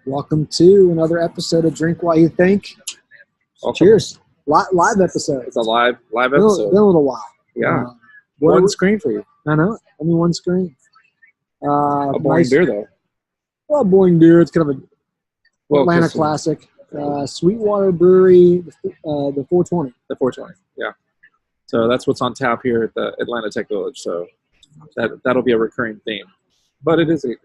Welcome to another episode of Drink While You Think. Welcome. Cheers. Live episode. It's a live Been episode. a little while. Yeah. What- One screen for you. I know. Only one screen. A boring beer, though. Well, boring beer. It's kind of a Atlanta 'cause classic. Sweetwater Brewery, the 420. The 420. Yeah. So that's what's on tap here at the Atlanta Tech Village. So that'll be a recurring theme. But it is an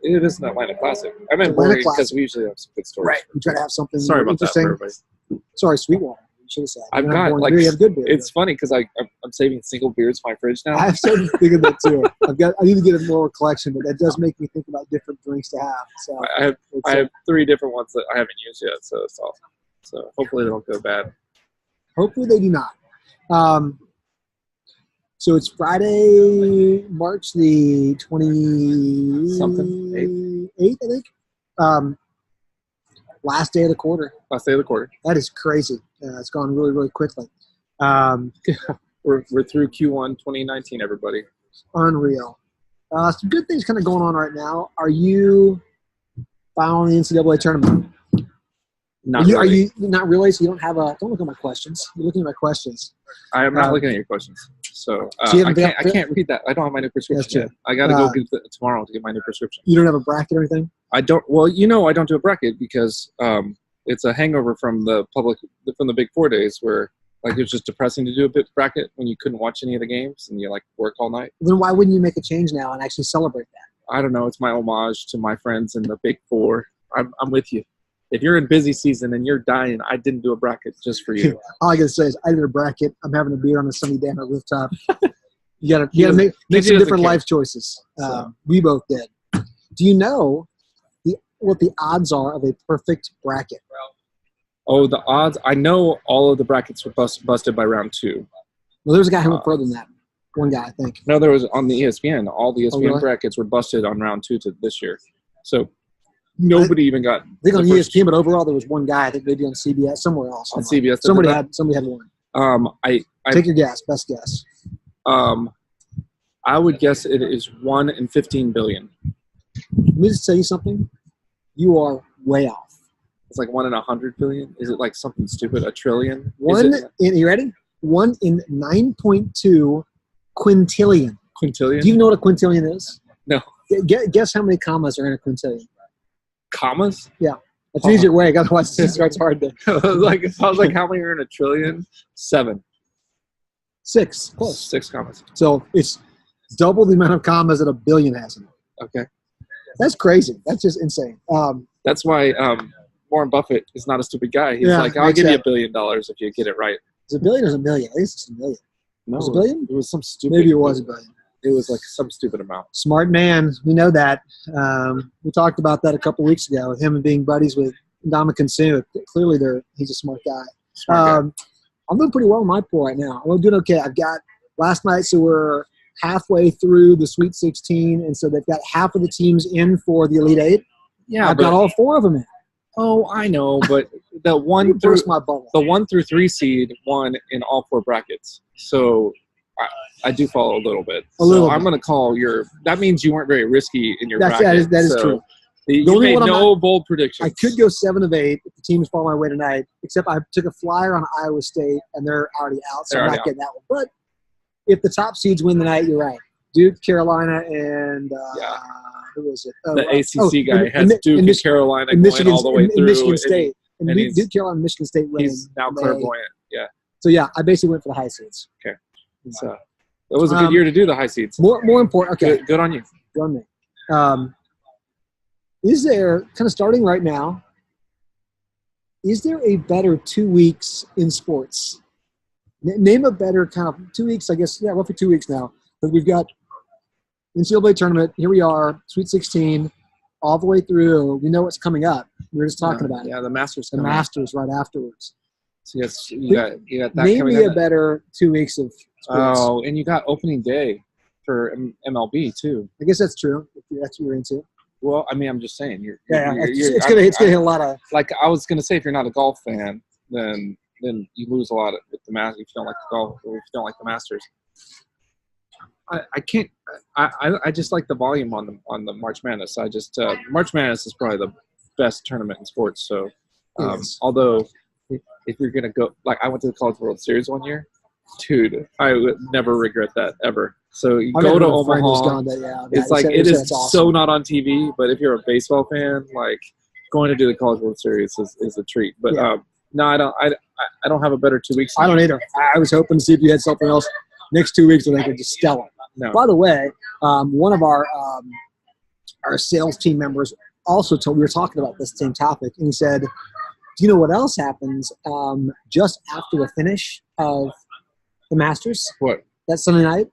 Atlanta classic. I meant Atlanta boring classic. because we usually have some good stories. Right. We try to have something Sorry about that, interesting. for everybody. Sorry, Sweetwater. You should have said. I've You don't have got boring like beer, you have good beer. it's funny because I'm saving single beers in my fridge now. I've started thinking that too. I need to get a more collection, but that does make me think about different drinks to have. So I have 3 different ones that I haven't used yet, so it's awesome. So hopefully they don't go bad. hopefully they do not. So it's Friday, March the 28th, I think. Last day of the quarter. Last day of the quarter. That is crazy. It's gone really, really quickly. We're through Q1 2019, everybody. Unreal. Some good things kind of going on right now. Are you following the NCAA tournament? Not Are really. you not really? So you don't have a – don't look at my questions. You're looking at my questions. I am not looking at your questions. So So you I haven't can't read that. I don't have my new prescription That's true. yet. I got to go get it tomorrow to get my new prescription. You don't have a bracket or anything? I don't. Well, I don't do a bracket because it's a hangover from the Big 4 days where like it was just depressing to do a bit bracket when you couldn't watch any of the games and you like work all night. Then why wouldn't you make a change now and actually celebrate that? I don't know. It's my homage to my friends in the Big 4. I'm with you. If you're in busy season and you're dying, I didn't do a bracket just for you. All I gotta say is I did a bracket. I'm having a beer on a sunny day on a rooftop. You gotta make some different life choices. We both did. Do you know what the odds are of a perfect bracket? Oh, the odds. I know all of the brackets were busted by round 2. Well, there's a guy who went further than that. One guy, I think. No, there was on the ESPN. All the ESPN really? brackets were busted on round 2 to this year. So nobody even got. I think on the first- ESPN, but overall there was one guy. I think maybe on CBS, somewhere else. on CBS. Somebody had one. Take your guess. Best guess. I would guess it is 1 in 15 billion. Let me just tell you something. You are way off. It's like 1 in 100 billion. Is it like something stupid? A trillion? You ready? 1 in 9.2 quintillion. Quintillion? Do you know what a quintillion is? No. Guess how many commas are in a quintillion? Commas? That's an easier way. Otherwise, it's hard to. I was like, how many are in a trillion? 7. 6. Close. 6 commas. So it's double the amount of commas that a billion has in it. Okay. That's crazy. That's just insane. That's why Warren Buffett is not a stupid guy. He's like, I'll give you $1 billion if you get it right. Is it a billion or is it a million? At least it's a million. No, Was it a billion? It was some stupid. Maybe it was a billion. It was like some stupid amount. Smart man. We know that. We talked about that a couple weeks ago with him being buddies with Ndamukong Suh. Clearly, he's a smart guy. Smart guy. I'm doing pretty well in my pool right now. I'm doing okay. I've got last night, so we're halfway through the Sweet 16, and so they've got half of the teams in for the Elite 8. Yeah, I've got all 4 of them in. Oh, I know, but the 1 through 3 seed won in all 4 brackets. So I do follow a little bit. I'm going to call that means you weren't very risky in your bracket. That is true. You made no bold predictions. I could go 7 of 8 if the teams fall my way tonight, except I took a flyer on Iowa State, and they're already out, so I'm not getting that one. But if the top seeds win the night, you're right. Duke, Carolina, and who was it? The ACC guy has Duke and Carolina going all the way through. Michigan State. And Duke, Carolina, and Michigan State winning. He's now clairvoyant. Yeah. So, I basically went for the high seeds. Okay. So it was a good year to do the high seeds. More important. Okay. Good on you. Good on me. Is there, kind of starting right now, is there a better 2 weeks in sports? Name a better kind of 2 weeks, I guess. Yeah, roughly 2 weeks now. But we've got NCAA tournament. Here we are, Sweet 16, all the way through. We know what's coming up. We were just talking about it. Yeah, the Masters. The Masters right afterwards. So yes, you got that Name coming me up. a better 2 weeks of sports. Oh, and you got opening day for MLB too. I guess that's true. If that's what you're into. Well, I mean, I'm just saying. It's gonna hit a lot of. Like I was gonna say, if you're not a golf fan, then you lose a lot with the Masters if you don't like the golf or if you don't like the Masters. I can't. I just like the volume on the March Madness. March Madness is probably best tournament in sports. So, although if you're gonna go, like I went to the College World Series one year, dude, I would never regret that ever. So you go to Omaha. It's like it is awesome. So not on TV, but if you're a baseball fan, like going to do the College World Series is a treat. But no, I don't have a better 2 weeks. I don't either. I was hoping to see if you had something else next 2 weeks, and they could just stellar. No. By the way, one of our sales team members also we were talking about this same topic, and he said, "Do you know what else happens just after the finish of the Masters? What? That Sunday night?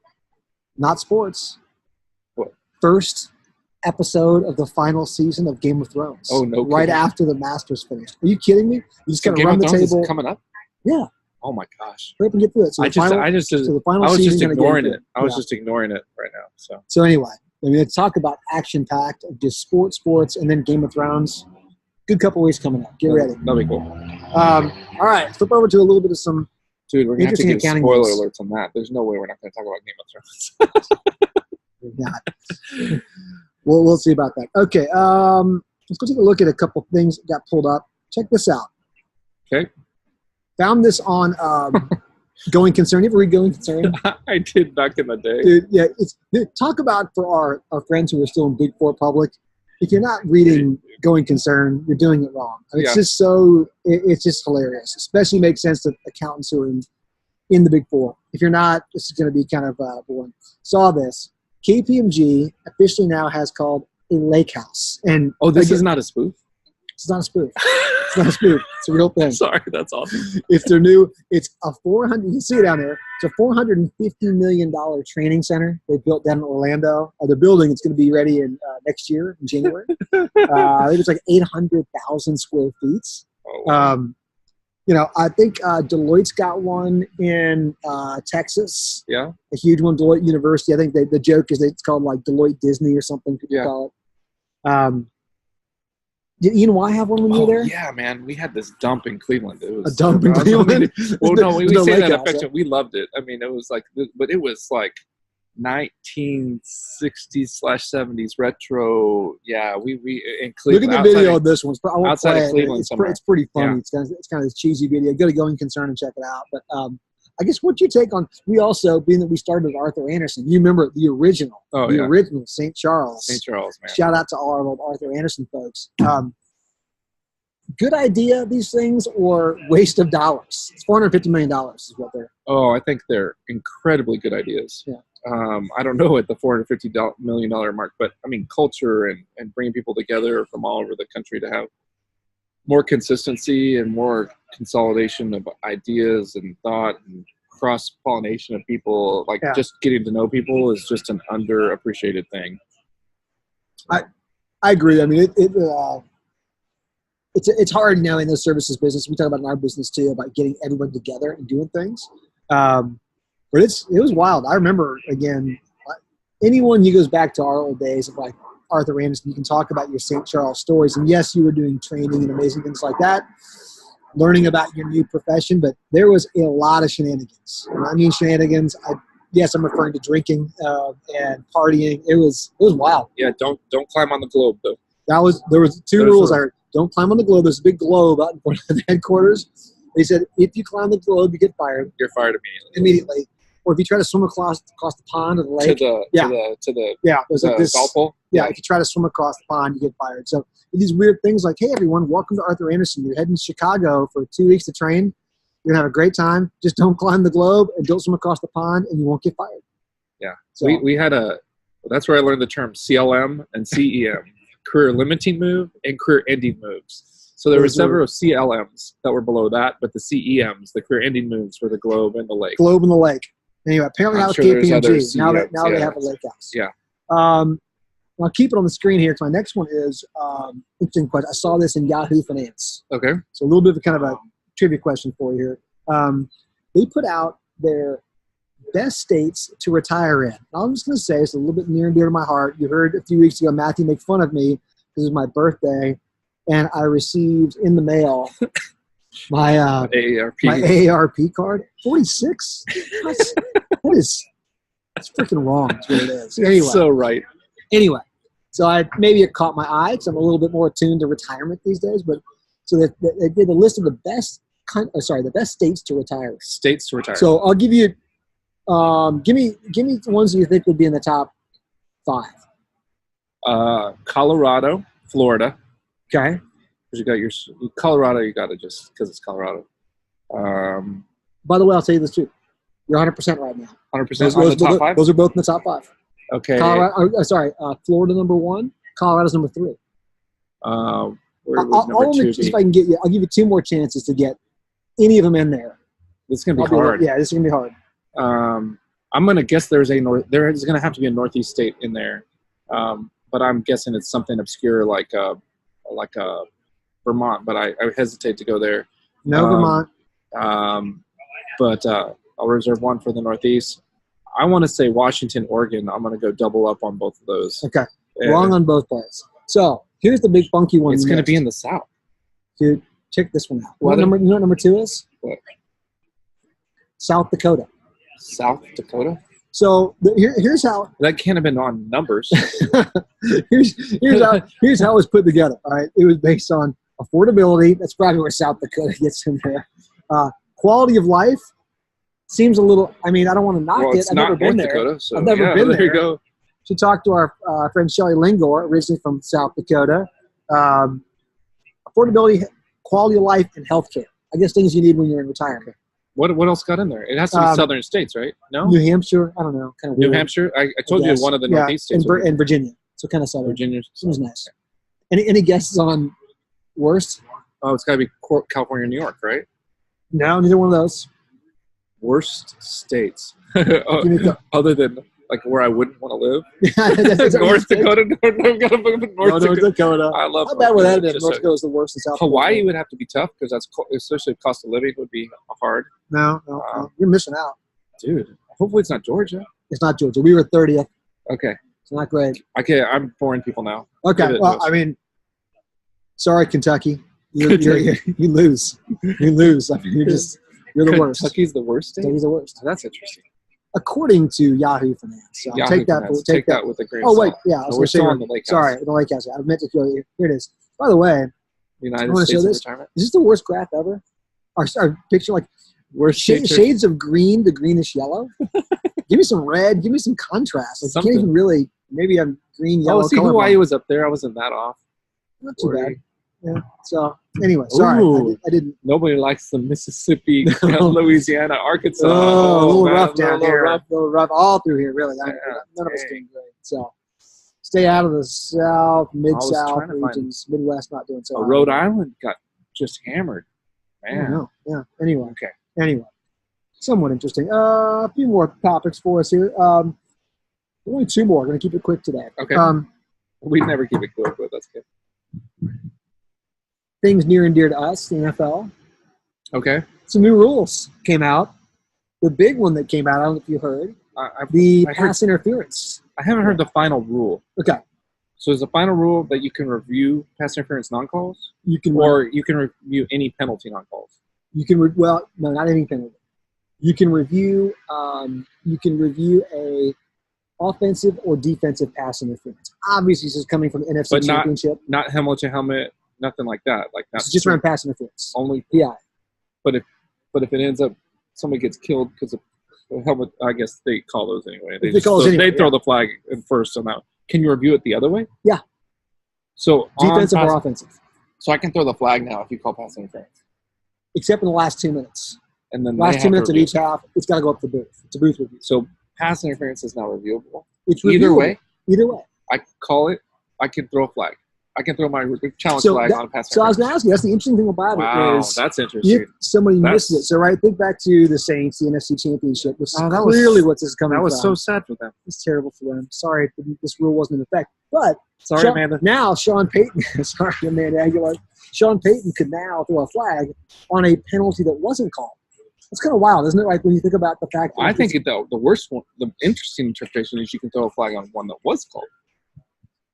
Not sports. What? First episode of the final season of Game of Thrones. Oh, no Right kidding. After the Masters finished. Are you kidding me? You just got to Game run of the Thrones table. is coming up? Yeah. Oh my gosh. Hurry up and get through it. So I was just ignoring it. I was just ignoring it right now. So anyway, let's talk about action-packed, just sports, and then Game of Thrones. Good couple weeks coming up. Get ready. That'll be cool. All right, let's flip over to a little bit of some. Dude, we're going to have to give spoiler news. alerts on that. There's no way we're not going to talk about Game of Thrones. We're not. We'll see about that. Okay, let's go take a look at a couple things that got pulled up. Check this out. Okay. Found this on Going Concern. You ever read Going Concern? I did back in the day. Dude, yeah. Talk about for our friends who are still in Big Four public. If you're not reading Going Concern, you're doing it wrong. I mean, it's just hilarious. Especially makes sense to accountants who are in the Big Four. If you're not, this is going to be kind of boring. Saw this. KPMG officially now has called a Lakehouse. And this is not a spoof? It's not a spoof. It's not a spoof. It's a real thing. Sorry, that's awesome. If they're new, it's a 400. You can see it down there. It's a $450 million training center they built down in Orlando. The building it's going to be ready in next year in January. I think it's like 800,000 square feet. Oh, wow. I think Deloitte's got one in Texas. Yeah, a huge one, Deloitte University. I think the joke is that it's called like Deloitte Disney or something. People call it. Did Ian Y have one when you were there? Yeah, man. We had this dump in Cleveland. It was a dump in Cleveland? Well, no, we say that affection. Right? We loved it. I mean, it was like, but it was like 1960s/70s retro. Yeah, we in Cleveland. Look at the video of this one. Outside of Cleveland, it's pretty funny. Yeah. It's kind of this cheesy video. Go to Going Concern and check it out. But I guess what's your take on? We also, being that we started with Arthur Anderson, you remember the original, original St. Charles. St. Charles, man. Shout out to all our old Arthur Anderson folks. Good idea, these things, or waste of dollars? It's $450 million is what they're. Oh, I think they're incredibly good ideas. Yeah. I don't know at the $450 million mark, but I mean, culture and bringing people together from all over the country to have more consistency and more consolidation of ideas and thought and cross-pollination of people, just getting to know people is just an underappreciated thing. I agree. I mean, it's hard now in the services business. We talk about in our business too, about getting everyone together and doing things. But it was wild. I remember, again, anyone who goes back to our old days of like Arthur Anderson, you can talk about your St. Charles stories. And yes, you were doing training and amazing things like that, learning about your new profession, but there was a lot of shenanigans. When I mean shenanigans, yes, I'm referring to drinking and partying. It was wild. Yeah, don't climb on the globe though. There was two rules I heard. Don't climb on the globe. There's a big globe out in front of the headquarters. They said if you climb the globe, you get fired. You're fired immediately. Or if you try to swim across the pond or the lake. To the there's like this golf hole. Yeah, if you try to swim across the pond, you get fired. So these weird things like, hey everyone, welcome to Arthur Anderson. You're heading to Chicago for 2 weeks to train. You're gonna have a great time. Just don't climb the globe and don't swim across the pond, and you won't get fired. Yeah, so we had that's where I learned the term CLM and CEM, career limiting move and career ending moves. So there were several CLMs that were below that, but the CEMs, the career ending moves, were the globe and the lake. Globe and the lake. Anyway, apparently that was KPMG. Now they have a lake house. Yeah. I'll keep it on the screen here. My next one is interesting question. I saw this in Yahoo Finance. Okay. So a little bit of kind of a trivia question for you here. They put out their best states to retire in. I'm just going to say it's a little bit near and dear to my heart. You heard a few weeks ago Matthew make fun of me because it was my birthday, and I received in the mail my AARP card. 46? That's freaking wrong. That's what it is. Anyway. So right. Anyway, So maybe it caught my eye because I'm a little bit more attuned to retirement these days. But so they did a list of the best states to retire. States to retire. So I'll give you, give me the ones that you think would be in the top 5. Colorado, Florida. Okay. Because you got your Colorado, you got to just because it's Colorado. By the way, I'll tell you this too. You're 100% right now. 100% on the top 5? Those are both in the top 5. Okay. Florida number 1. Colorado's number 3. Where would number 2 be? If I can get you, I'll give you 2 more chances to get any of them in there. This is going to be hard. This is going to be hard. I'm going to guess there is going to have to be a Northeast state in there. But I'm guessing it's something obscure like Vermont, but I hesitate to go there. No, Vermont. But I'll reserve one for the Northeast. I want to say Washington, Oregon. I'm going to go double up on both of those. Okay. Wrong on both parts. So here's the big funky one. It's going to be in the South. Dude, check this one out. You know what number 2 is? What? South Dakota. South Dakota? So here's how. That can't have been on numbers. here's how it was put together. All right. It was based on affordability. That's probably where South Dakota gets in there. Quality of life seems a little. I mean, I don't want to knock it. I've never been there. Dakota, so I've never been there. There you go. Should talk to our friend Shelley Lingor, originally from South Dakota. Affordability, quality of life, and healthcare. I guess things you need when you're in retirement. What else got in there? It has to be southern states, right? No? New Hampshire. I don't know. Kind of New Hampshire? I told you one of the Northeast states. And Virginia. So kind of southern. Virginia. Seems nice. Any guesses on worst? Oh, it's got to be California or New York, right? No, neither one of those. Worst states. Other than like where I wouldn't want to live. North Dakota. North Dakota. I love How bad would that have been? North Dakota is the worst in South Hawaii Dakota. would have to be tough because that's especially cost of living would be hard. No. You're missing out. Dude, hopefully it's not Georgia. It's not Georgia. We were 30th. Okay. It's not great. Okay, I'm boring people now. Okay, well, I mean, sorry, Kentucky. You lose. You lose. I mean, you're the worst. Kentucky's the worst state? Kentucky's the worst. That's interesting. According to Yahoo Finance. So take that with a grain of salt. Oh, wait. Yeah. We're still on the Lakehouse. Sorry, the Lakehouse. I meant to show you. Here it is. By the way, United States of retirement. Is this the worst graph ever? Our picture, like, worst shades of green to greenish yellow? Give me some red. Give me some contrast. Like, you can't even really. Maybe I'm green, yellow. Oh, see, Hawaii was up there. I wasn't that off. Not too bad. Yeah. So anyway, sorry, I didn't. Nobody likes the Mississippi, Louisiana, Arkansas. Oh, a little rough down here. A little rough all through here, really. None of us doing great. So stay out of the South, Mid-South regions. Midwest not doing so. Rhode Island got just hammered. Man. Yeah. Anyway. Okay. Anyway, somewhat interesting. A few more topics for us here. Only 2 more. Going to keep it quick today. Okay. We never keep it quick, but that's good. Things near and dear to us, the NFL. Okay. Some new rules came out. The big one that came out, I don't know if you heard, the pass interference. I haven't heard the final rule. Okay. So is the final rule that you can review pass interference non-calls? You can review any penalty non-calls? No, not any penalty. You can review a offensive or defensive pass interference. Obviously, this is coming from the NFC Championship. Not helmet to helmet, nothing like that. Like it's just around pass interference. Only PI. But if it ends up somebody gets killed because of the helmet, I guess they call those anyway. They throw the flag in first somehow. Can you review it the other way? Yeah. So defensive or offensive. So I can throw the flag now if you call pass interference. Except in the last 2 minutes. And then last 2 minutes of each half, it's got to go up to the booth. It's a booth review. So pass interference is now reviewable. It's either way. Either way. I call it. I can throw a flag. I can throw my challenge flag on a pass interference. So I was going to ask you, that's the interesting thing about it is that's interesting. If somebody misses it. So, right, think back to the Saints, the NFC Championship, which is clearly what this is coming from. That was so sad for them. It's terrible for them. Sorry this rule wasn't in effect. But sorry, Amanda. Now Sean Payton, sorry, Amanda Aguilar, Sean Payton could now throw a flag on a penalty that wasn't called. It's kind of wild, isn't it? Like when you think about the fact that I think the worst one, the interesting interpretation is you can throw a flag on one that was called.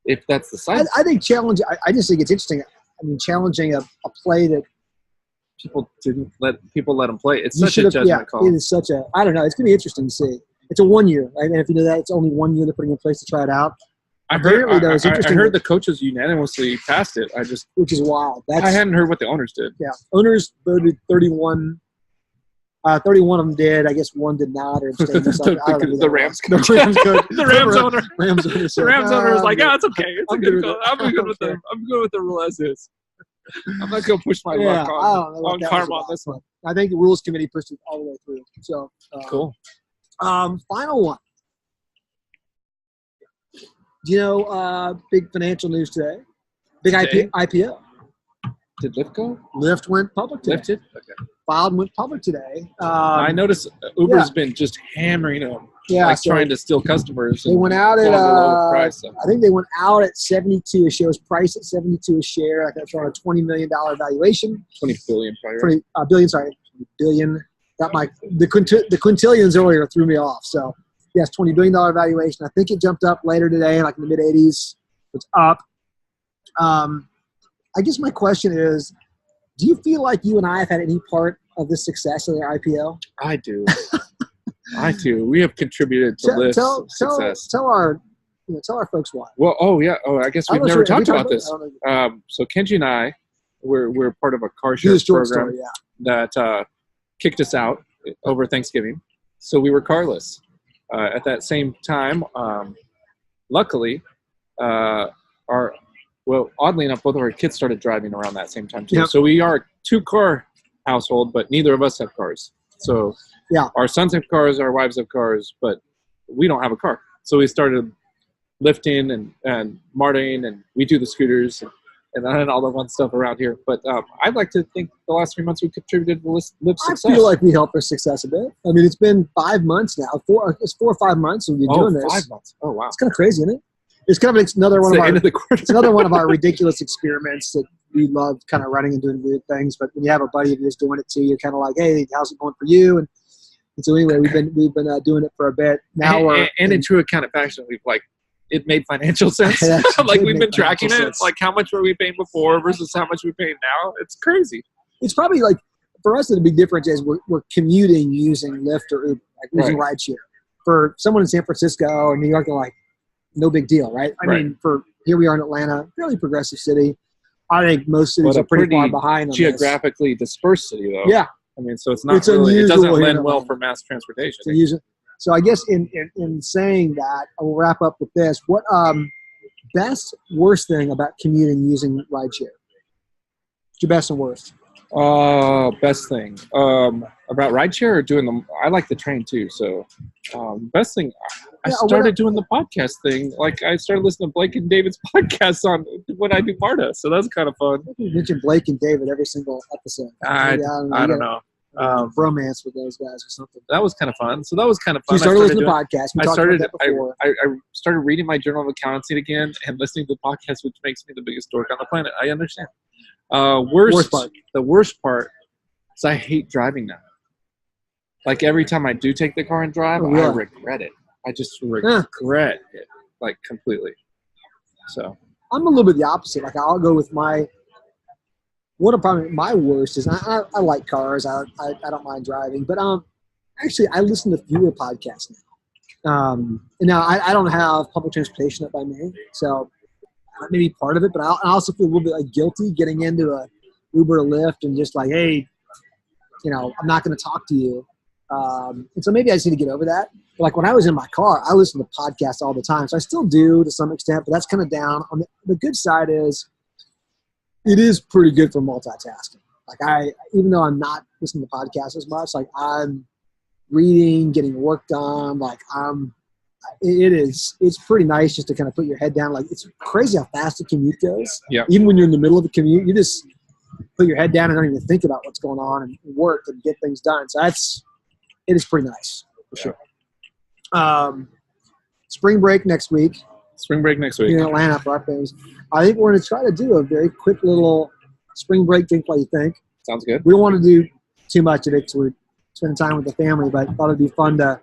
If that's the side. I think challenge. I just think it's interesting. I mean, challenging a play that people let them play. It's such a judgment call. It is such a. I don't know. It's going to be interesting to see. It's a 1 year, right? And if you know that, it's only 1 year they're putting in place to try it out. I heard the coaches unanimously passed it. Which is wild. I hadn't heard what the owners did. Yeah, owners voted 31. 31 of them did. I guess one did not, or abstained or something. The Rams coach. The Rams owner. The Rams owner was like, it's okay. I'm good with them. I'm good with the rule as is. I'm not going to push my luck on karma on this one. I think the rules committee pushed it all the way through. So cool. Final one. Do you know big financial news today? Big IPO. Did Lyft go? Lyft went public today. Lyft did? Okay. Filed and went public today. I noticed Uber's been just hammering them. Trying to steal customers. They went out at price, I think they went out at 72 a share. It was priced at 72 a share. I think that's on a $20 million valuation. 20 billion probably. Billion. Got the quintillions earlier threw me off. So yes, $20 billion valuation. I think it jumped up later today, like in the mid 80s. It's up. I guess my question is, do you feel like you and I have had any part of the success of their IPO? I do. I do. We have contributed to Lyft's success. Tell our folks why. Well, I guess we've never talked about this. So Kenji and I, we're part of a car share program that kicked us out over Thanksgiving. So we were carless. At that same time, luckily, oddly enough, both of our kids started driving around that same time too. Yep. So we are a 2-car household, but neither of us have cars. So our sons have cars, our wives have cars, but we don't have a car. So we started lifting and marting, and we do the scooters and all the fun stuff around here. But I'd like to think the last 3 months we contributed to Lyft's success. I feel like we helped our success a bit. I mean, it's been 5 months now. It's 4 or 5 months we've been doing this. 5 months. Oh, wow. It's kind of crazy, isn't it? It's kind of another one of our ridiculous experiments that we love kind of running and doing weird things. But when you have a buddy of yours doing it too, you're kind of like, hey, how's it going for you? And so anyway, we've been doing it for a bit. Now and in true account of fashion, we've it made financial sense. We've been tracking it. Like how much were we paying before versus how much we pay now? It's crazy. It's probably like for us the big difference is we're commuting using Lyft or Uber, using rideshare. For someone in San Francisco or New York, they're like, no big deal, right? I mean, here we are in Atlanta, fairly progressive city. I think most cities are pretty far behind on geographically dispersed city, though. Yeah. I mean, so it's not really, it doesn't lend well for mass transportation. So I guess in saying that, I will wrap up with this. What best, worst thing about commuting using rideshare? What's your best and worst? Best thing about rideshare or doing them. I like the train too. So, best thing. I started doing the podcast thing. Like I started listening to Blake and David's podcast on when I do MARTA. So that's kind of fun. You mention Blake and David every single episode. I don't know. Romance with those guys or something. That was kind of fun. So that was kind of fun. You started listening to podcasts. I started reading my journal of accounting again and listening to the podcast, which makes me the biggest dork on the planet. I understand. The worst part is I hate driving now. Like every time I do take the car and drive, I regret it. I just regret it, like completely. So I'm a little bit the opposite. Like I'll go with my worst is I like cars. I don't mind driving, but actually I listen to fewer podcasts now. And now I don't have public transportation up by me, so that may be part of it. But I also feel a little bit like guilty getting into a Uber or Lyft and just like, hey, I'm not going to talk to you. And so maybe I just need to get over that. But like when I was in my car, I listened to podcasts all the time. So I still do to some extent, but that's kind of down. On the good side is it is pretty good for multitasking. Like even though I'm not listening to podcasts as much, like I'm reading, getting work done. Like it's pretty nice just to kind of put your head down. Like it's crazy how fast the commute goes. Yeah. Even when you're in the middle of a commute, you just put your head down and don't even think about what's going on and work and get things done. So it is pretty nice for sure. Spring break next week. In Atlanta for our fans. I think we're going to try to do a very quick little spring break thing. What do you think? Sounds good. We don't want to do too much of it because we're spending time with the family, but I thought it'd be fun to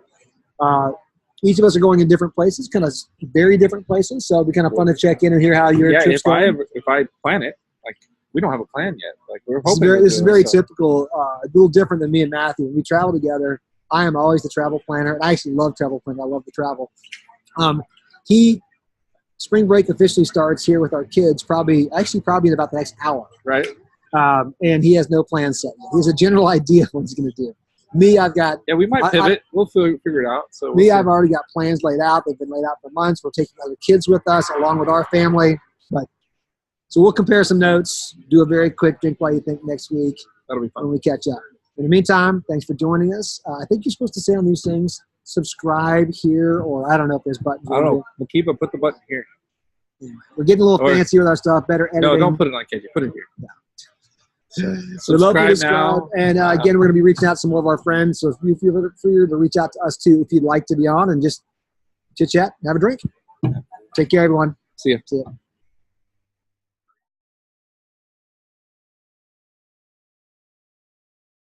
each of us are going in different places, kind of very different places. So it'd be kind of fun to check in and hear how your trip's going. If I plan it, like we don't have a plan yet. Like we're hoping. This is very typical, a little different than me and Matthew. When we travel together, I am always the travel planner. And I actually love travel planning. I love to travel. He spring break officially starts here with our kids probably in about the next hour. Right. And he has no plans set yet. He has a general idea of what he's going to do. Me, I've got. Yeah, we might pivot. We'll figure it out. So I've already got plans laid out. They've been laid out for months. We're taking other kids with us along with our family. So we'll compare some notes, do a very quick drink while you think next week. That'll be fun when we catch up. In the meantime, thanks for joining us. I think you're supposed to say on these things, subscribe here, or I don't know if there's buttons. I don't know. Makiba, put the button here. Anyway, we're getting a little fancy with our stuff. Better editing. No, don't put it on Kenji. Put it here. Yeah. So subscribe now. And again, we're going to be reaching out to some more of our friends. So if you feel free to reach out to us too if you'd like to be on and just chit chat, have a drink. Take care, everyone. See ya. See ya.